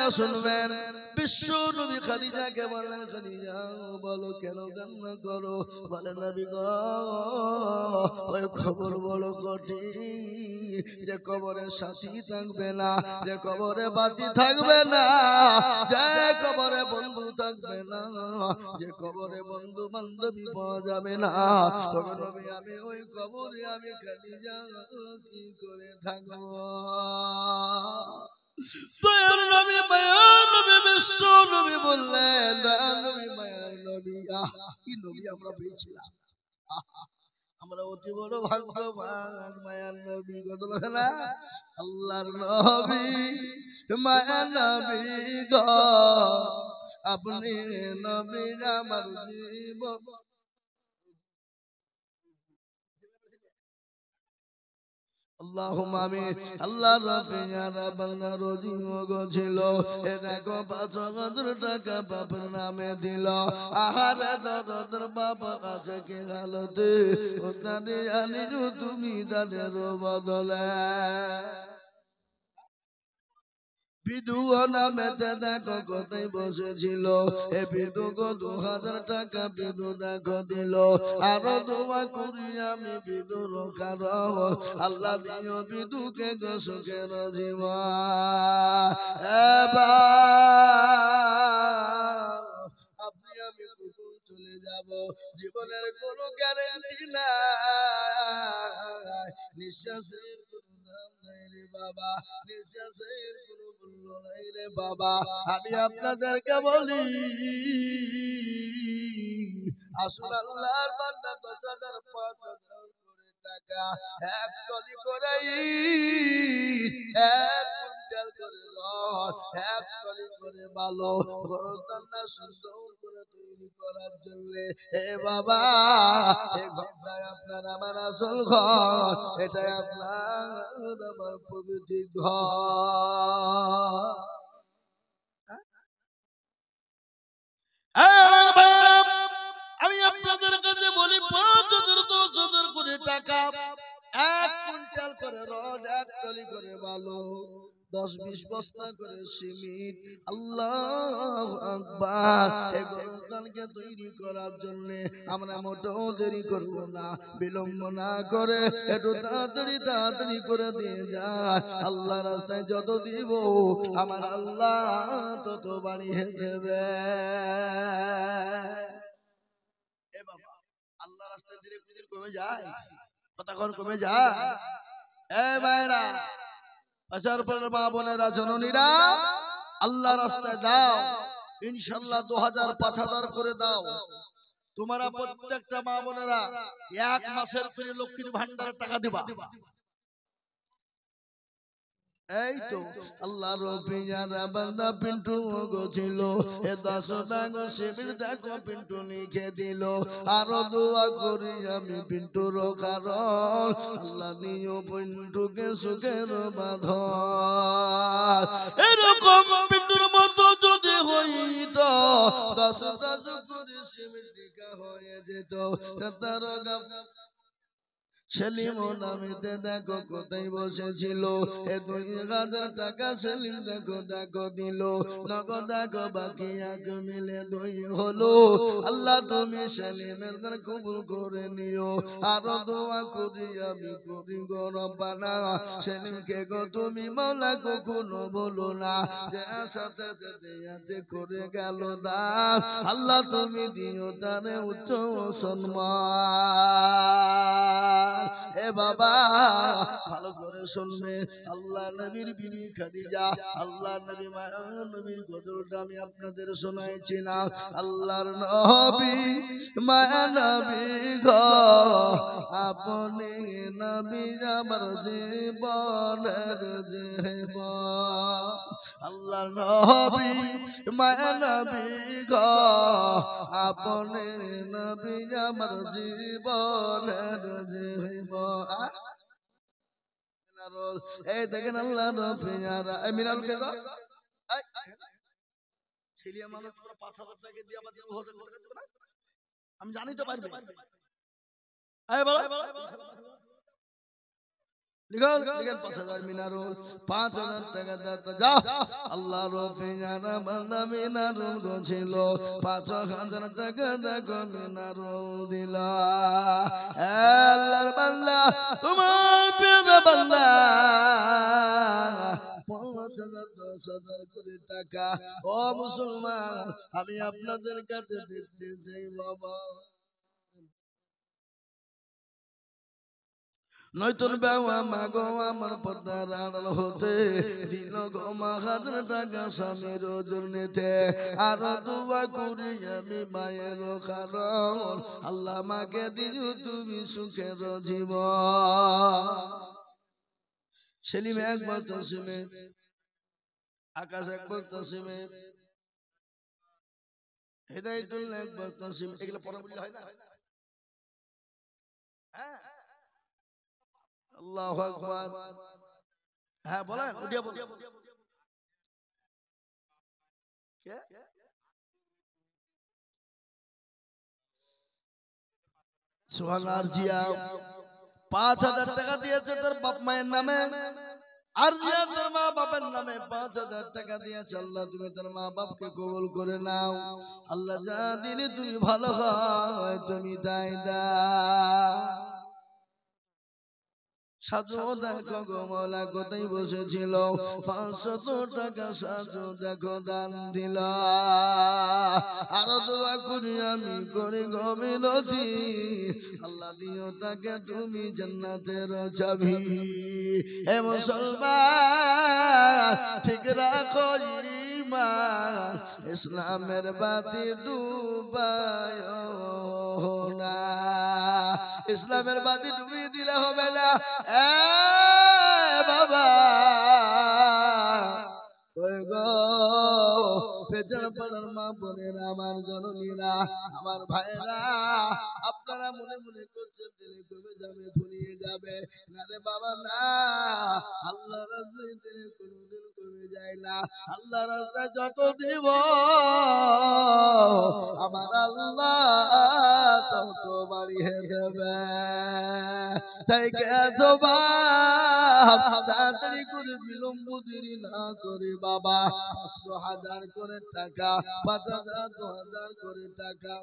না শুনবেন বিশ্ব নবী খাদিজাকে বলেন খাদিজা বলো কেন কান্না করো বলে নবী গো ওই খবর বড় কঠিন যে কবরে সাথী থাকবে না যে কবরে বাতি থাকবে না যে কবরে বন্ধু থাকবে না যে কবরে বন্ধু বান্ধবী পাওয়া যাবে না নবী আমি ওই কবরে আমি খাদিজা কি করে থাকবো দয়ার নবী মায়ার নবী বিশ্ব নবী বললেন দয়ার নবী মায়ার নবী কি নবী আমরা পেয়েছিলাম আমরা অতি বড় ভাগ্যবান মায়ার নবী কত না আল্লাহর নবী মায়ার নবী গো আপনি নবী আমার জীবন আল্লাহুম্মা আমিন আল্লাহ রাব্বিনা বান্দা রোজি ছিল এ দেখো ৫০০০ টাকা বাপের নামে দিল আহারে দরদের বাবা কাছে কি হালতে ওখানে জানি তুমি তাদের বদলে বিধু নামেতে দেখো কোথায় বসেছিল এ বিধু গো ২০০০ টাকা বিধু দেখো দিল আরো দোয়া করি আমি বিধু রক্ষার আল্লাহ দিও বিধুকে গো সুখের জীবন আপনি আমি কখন চলে যাব জীবনের কোনো গ্যারান্টি নাই নিঃশ্বাসের কোনো দাম নাই রে বাবা নিঃশ্বাসের কোনো মূল্য নাই রে বাবা আমি আপনাদেরকে বলি আসুন আল্লাহর বান্দা ১০,০০০ ৫,০০০ করে টাকা এক টলি করে এক কুইন্টাল করে রড এক টলি করে বালো গরদান্না সুন্দর করে তৈরি করার জন্য হে বাবা এই ঘরটাই আপনার আমার আসল ঘর এটাই আপনার আমার পবিত্র ঘর আমি আপনাদের কাছে বলি ৫,০০০ করে টাকা এক কুইন্টাল করে রড এক টলি করে বালো ১০-২০ বস্তা করে সিমেন্ট আল্লাহু আকবার এই গরুকে তৈরি করার জন্য আমরা মোটেও দেরি করব না বিলম্ব না করে একটু তাড়াতাড়ি করে দিয়ে যায় আল্লাহর রাস্তায় যত দিব আমার আল্লাহ তত বাড়িয়ে দেবে এ বাবা আল্লাহর রাস্তায় ধীরে ধীরে কমে যায় কতক্ষণ কমে যায় এ ভাইরা আসার পর মা বোনেরা জননীরা আল্লাহ রাস্তায় দাও ইনশাআল্লাহ ২০০০ ৫,০০০ করে দাও তোমরা প্রত্যেকটা মা বোনেরা এক মাসের করে লক্ষ্মীর ভান্ডারের টাকা দিবা এই তো আল্লাহ রবিয়ারা বান্দা পিন্টু গছিল এ ১০ ব্যাগ শিবির দেখো পিন্টু লিখে দিল আরো দোয়া করি আমি পিন্টুর কারণ আল্লাহ দিও পিন্টুকে সুখের বাঁধন এরকম পিন্টুর মতো যদি হইত ১০ করে শিবির টিকা হয়ে যেত ১৭ সেলিম নামেতে দেখো কোথায় বসেছিল এ ২,০০০ টাকা সেলিম দেখো দেখো দিল নগদ দেখো বাকি এক মিলে ২ হলো আল্লাহ তুমি সেলিমের কবুল করে নিও আরো দোয়া করি আমি করি গো রব্বানা সেলিমকে গো তুমি মাওলা কখনো বলো না যে সাথে সাথে করে গেল দান আল্লাহ তুমি দিও তারে উচ্চ সম্মান এ বাবা ভালো করে শুনবে আল্লাহ নবীর বিবি খাদিজা আল্লাহ নবী মায়ার নবীর গজলটা আমি আপনাদের শোনাইছি না আল্লাহর নবী মায়া নবী গো আপনি নবী আমার জীবনের জীবন আল্লাহর নবী মায়া নবী গো আপনি নবী আমার জীবনের জীবন এই দেখেন আল্লাহ নবিয়ারা এই মিনারুলকে গো এই ছেলিয়া মানুষ তোমরা ৫,০০০ টাকা দিয়ে আমাদের হতে করতে দেবে না আমি জানি তো পারবে এই বলো লিখুন লিখেন 5000 মিনারুল 5000 টাকা দাতা যা আল্লাহ রফি জানা বান্দা মিনারুল গোছিল 5000 টাকা দেখো মিনারুল দিলা আল্লাহর বান্দা তোমার প্রিয় বান্দা 5000 10,000 করে টাকা ও মুসলমান আমি আপনাদের কাছে দেখতে চাই বাবা নয়তন বাবা মাগো আমার পদ্মার আড়াল হতে দিল গো মা 1000 টাকা স্বামীর জন্যতে আর দোয়া করি আমি মায়ের কারণ আল্লাহ মাকে দিও তুমি সুখের জীবন সেলিম একবার তসিমে আকাশ একবার তসিমে হেদায়েতুল্লাহ একবার তসিম এগুলো পড়া বললে হয় না হ্যাঁ আল্লাহু আকবার হ্যাঁ বলেন উঠিয়া বলেন কে সুবহানাল্লাহ জিয়া 5000 টাকা দিয়েছে তার বাপ মায়ের নামে আর জিয়া তোর মা বাবার নামে 5000 টাকা দিয়েছে আল্লাহ তুমি তোর মা বাপকে কবুল করে নাও আল্লাহ যা দিলে তুমি ভালো হয় তুমি তাই দাও সাজু দেখো গো মওলা কোথায় বসেছিল 500 টাকা সাজু দেখো দান দিল আর দোয়া করি আমি করি গো মিনতি আল্লাহ দিও তাকে তুমি জান্নাতের চাবি হে মুসলমান ঠিক রাখো ঈমান ইসলামের বাতি ডুবায়ো না ইসলামের বাতি ডুবিয়ে দিলে হবে না বাবা ওই গো পেছন পাড়ার মা বোনেরা আমার জননীরা আমার ভাইরা আপনারা মনে মনে করছেন দিলে কমে যাবে ফুরিয়ে যাবে না রে বাবা না আল্লাহ রাস্তায় দিলে কোনোদিন কমে যায় না আল্লাহ রাস্তায় যত দিব আমার আল্লাহ তত বাড়িয়ে দেবে তাই গেছো তাড়াতাড়ি করে বিলম্ব দেরি না করে বাবা 500,000 করে টাকা 5,000 2,000 করে টাকা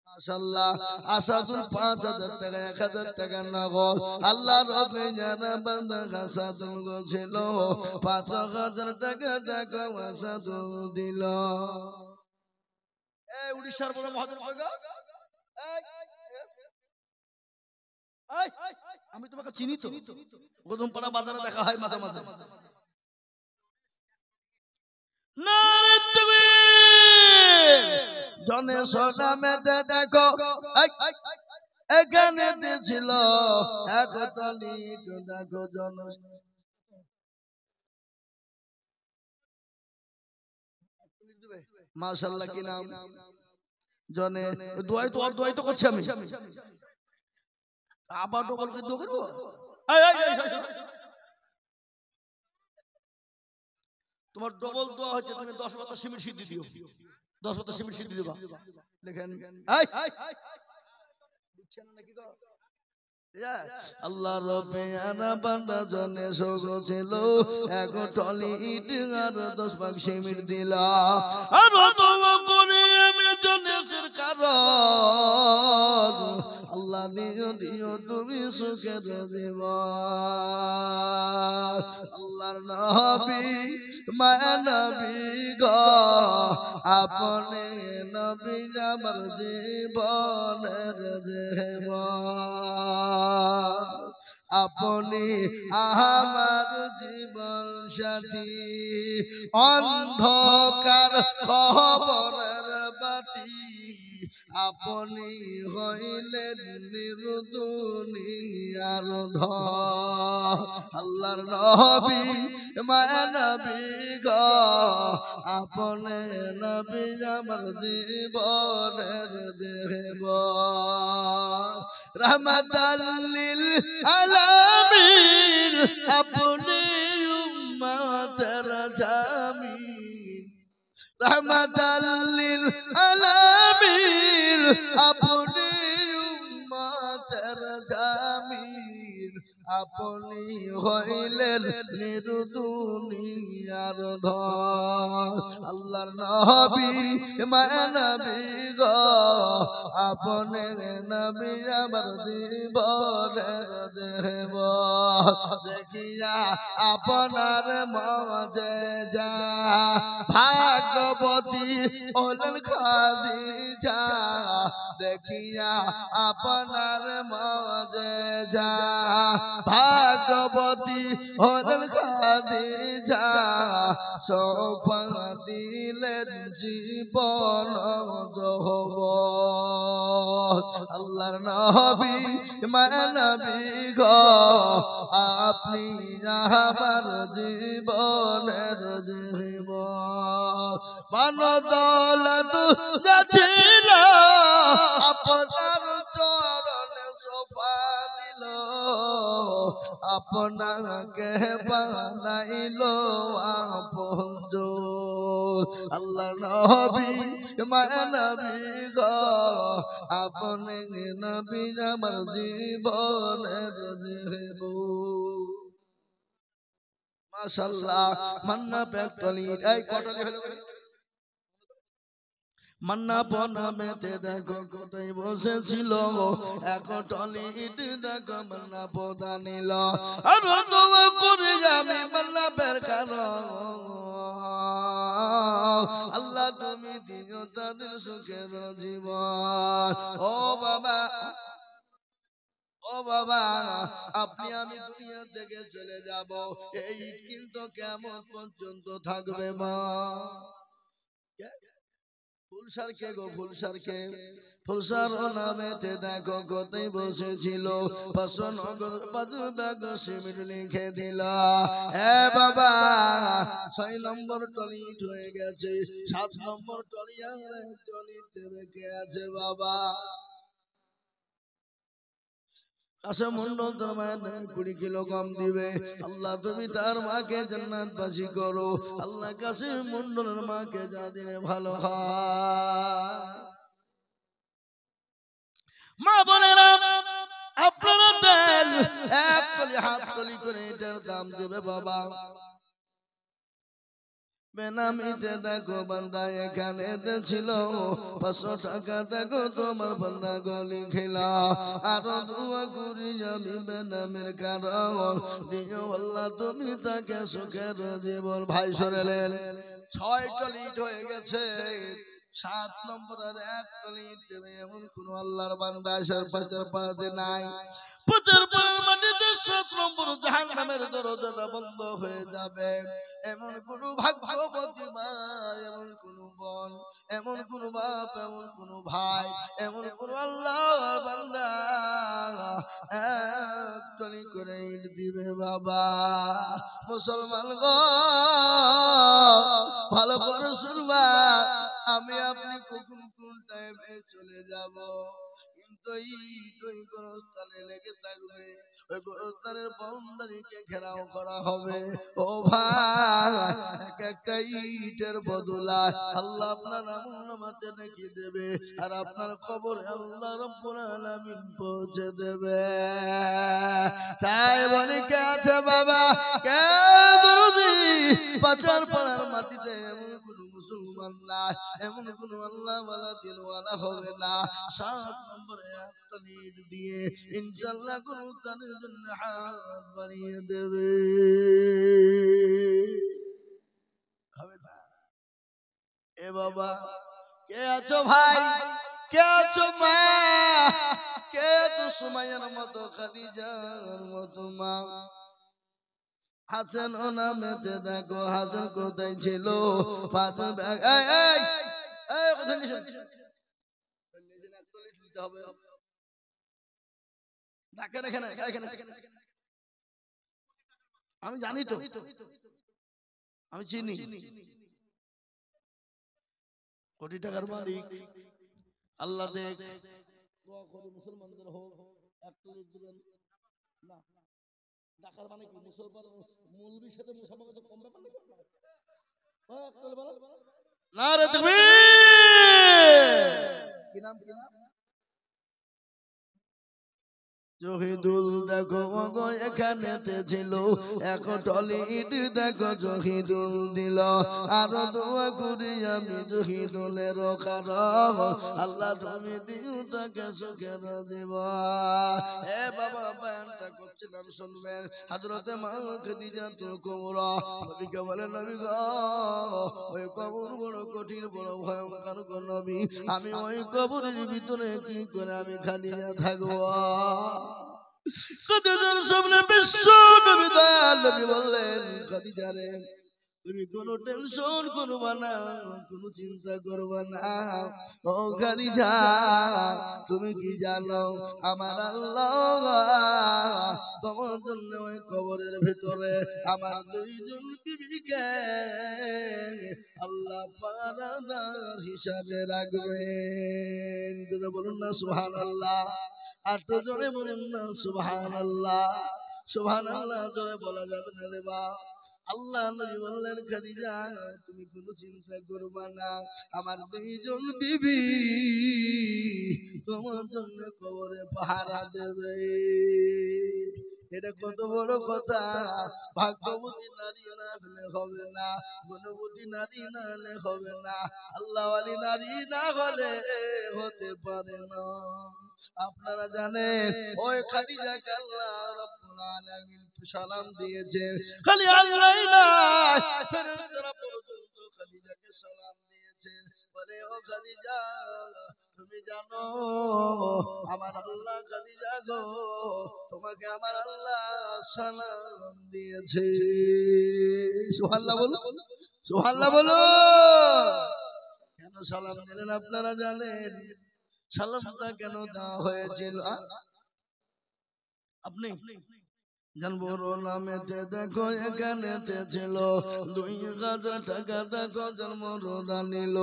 মাশাআল্লাহ আসাদুল 5,000 টাকা 1,000 টাকা নগদ আল্লাহ রবে জানা বান্দা আসাদুল গোছিল 5,000 টাকা দেখো আসাদুল দিল এই উড়িষ্যার বড় মহাজন কইগো আমি তোমাকে চিনি তো গোদমপাড়া বাজারে দেখা হয় মাঝে মাঝে নারে তাকবীর জনে সোনা মেতে দেখো এখানে দিছিল এক তলি দেখো জন মাশাআল্লাহ কি নাম জনে দোয়াই তো করছি আমি আবার ডবল কি দো করব তোমার ডবল দোয়া হচ্ছে তুমি 10 পাতা সিমেন্ট সিদ্ধি দিও 10 পাতা সিমেন্ট সিদ্ধি দিবা লেখেন দিচ্ছেন নাকি গো আল্লাহ রবে আনা বান্দা জনে সোগো ছিল এক টলি ইট আর 10 ভাগ সিমেন্ট দিলা আর দোয়া করে আমি জনেসের কারণ আল্লাহ দিও তুমি সুখের জীবন আল্লাহর নবী মায়া নবী গো আপনি নবী আমার জীবনের জীবন আপনি আমার জীবন সাথী অন্ধকার খবরের বাতি আপনি হইলেন নির্দুনিয়ার ধন আল্লাহর নবী মায়া নবী গো আপনি নবী আমার জীবনের জীবন রহমাতাল লিল আলামিন আপনি উম্মতের জামিন রহমাতাল লিল আলামিন আপনি উম্মতের জামিন আপনি হইলেন নিরুদুনিয়ার ধন আল্লাহর নবী মানবী গো আপনি নবী আমার জীবনের দেব দেখিয়া আপনার মাঝে যা ভাগবতী হলেন খাদিজা দেখিয়া আপনার মাঝে যা ভাগবতী হলেন খাদিজা সোফা দিলেন জীবন যৌবন আল্লাহর নবী মানবী গো আপনি আমার জীবনের জীবন মান দৌলত যাচ্ছিল আপনার চরণে সোফা দিল আপনাকে বানাইলো আপনজ আল্লাহ নবী মানবী গো আপনি নবী আমার জীবনের জীবন মাশাআল্লাহ মান্না পেটলি এই কটলি হলো মান্না পনা মেতে দেখো কোথায় বসেছিল এক টলি ইট দেখো মান্না পোদা নিল আর দোয়া করে আমি মান্না পের কারণ আল্লাহ তুমি দিও তাদের সুখের জীবন ও বাবা ও বাবা আপনি আমি দুনিয়া থেকে চলে যাব এই ইট কিন্তু কেমন পর্যন্ত থাকবে মা ফুলসার কে গো ফুলসার কে ফুলসার নামেতে দেখো কোথায় বসেছিল 500 নগর 5 ব্যাগ সিমেন্ট লিখে দিল এ বাবা 6 নম্বর টলি হয়ে গেছে 7 নম্বর টলি আর টলি দেবে কে আছে বাবা কাছে মন্ডল তোর মায়ের নামে 20 কিলো কম দিবে আল্লাহ তুমি তার মাকে জান্নাতবাসী করো আল্লাহ কাছে মন্ডলের মাকে যা দিলে ভালো হয় মা বোনেরা আপনারা দেন এক কলি হাত কলি করে এটার দাম দেবে বাবা বেনামিতে দেখো বান্দা এখানে ছিল 500 টাকা দেখো তোমার বান্দা গলি খেলা আরো দোয়া করি আমি বেনামের কারণ দিও আল্লাহ তুমি তাকে সুখের জীবন ভাই সরেলেন 6 টলি হয়ে গেছে 7 নম্বর আর 1 টলি দেবে এমন কোন আল্লাহর বান্দা আসার পাশের পাশে নাই পচার পরের মাটিতে 7 নম্বর জাহান্নামের দরজাটা বন্ধ হয়ে যাবে এমন কোন ভাগ্যবতী মা এমন কোন বোন এমন কোন বাপ এমন কোন ভাই এমন কোন আল্লাহর বান্দা এক টলি করে ইট দিবে বাবা মুসলমান গো ভালো করে শুনবা আমি আপনি কখন কোন টাইমে চলে যাব কিন্তু ওই গোরস্থানে লেগে থাকবে ওই গোরস্থানের বাউন্ডারিকে ঘেরাও করা হবে ও ভাই এক একটা ইটের বদলায় আল্লাহ আপনার আমলনামাতে নাকি দেবে আর আপনার খবর আল্লাহ রাব্বুল আলামিন পৌঁছে দেবে তাই বলি কে আছে বাবা কে দরদি পাচার পাড়ার মাটিতে এমন কোন মুসলমান না এমন কোন আল্লাহ ওয়ালা দিনওয়ালা হবে না 7 নম্বরে একটা নিট দিয়ে ইনশাআল্লাহ গুরুত্বের জন্য হাত বাড়িয়ে দেবে হবে না এ বাবা কে আছো ভাই কে আছো মা কে আছো সুমাইয়ার মতো খাদিজার মতো মা হাসান ও নামেতে দেখো হাসান কোথায় ছিল 5 ব্যাগ এই এই এই কোথায় নিছেন হবে দেখেন এখানে আমি জানি তো আমি চিনি কোটি টাকার মালিক আল্লাহ দেখ দোয়া করে মুসলমানদের হোক এক কোটি দিবেন না টাকার মানে কি মুসলমান মৌলবীর সাথে মুসলমানকে কম ব্যাপার না রে তাকবীর কি নাম জহিদুল দেখো ওগো এখানেতে ছিল এক টলি ইট দেখো জহিদুল দিল আরো দোয়া করি আমি জহিদুলের কারণ আল্লাহ তুমি দিও তাকে সুখের জীবন। হে বাবা বয়ানটা করছিলাম শুনবেন। হযরতে মা খাদিজাতুল কুবরা নবীকে বলেন নবী গো ওই কবর বড় কঠিন বড় ভয়ঙ্কর গো নবী, আমি ওই কবরের ভিতরে কি করে আমি খাদিজা থাকবো? খাদিজার সামনে বিশ্ব নবী দয়াল নবী বললেন খাদিজা রে তুমি কোনো টেনশন করবা না, কোনো চিন্তা করবা না। ও খাদিজা তুমি কি জানো আমার আল্লাহ তোমার জন্য ওই কবরের ভিতরে আমার দুইজন বিবিকে আল্লাহ পাহারাদার হিসাবে রাখবেন। বলুন না সুবহানাল্লাহ। আর তো জোরে বলুন না সুবহানাল্লাহ। সুবহানাল্লাহ জোরে বলা যাবে না রে বা। আল্লাহ নবী বললেন খাদিজা তুমি কোনো চিন্তা করবা না, আমার দুইজন বিবি তোমার জন্য কবরে পাহারা দেবে। এটা কত বড় কথা। ভাগ্যবতী নারী না হলে হবে না, গুণবতী নারী না হলে হবে না, আল্লাহওয়ালি নারী না হলে হতে পারে না। আপনারা জানেন ওই খাদিজাকে আল্লাহ রাব্বুল আলামিন সালাম দিয়েছে, খালি আল্লাহই না ফেরেশতারা পর্যন্ত খাদিজাকে সালাম দিয়েছে। বলে ও খাদিজা তুমি জানো আমার আল্লাহ খাদিজা গো তোমাকে আমার আল্লাহ সালাম দিয়েছে। সুবহানাল্লাহ বলো, সুবহানাল্লাহ বলো। কেন সালাম দিলেন আপনারা জানেন? সালামটা কেন দেওয়া হয়েছিল আপনি জানবো? নামেতে দেখো এখানেতে ছিল 2000 টাকা দেখো জন্মরোদা নিল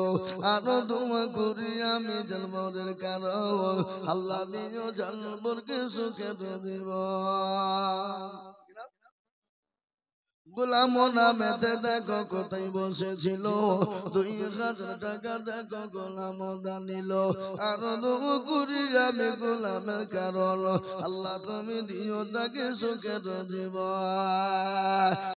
আরো দোয়া করি আমি জন্মরের কারণ আল্লাহ দিও জন্মরকে সুখে দিব। গোলাম নামেতে দেখো কোথায় বসেছিল 2000 টাকা দেখো গোলাম দানিল আরো দোয়া করি আমি গোলামের কারণ আল্লাহ তুমি দিও তাকে সুখের জীবন।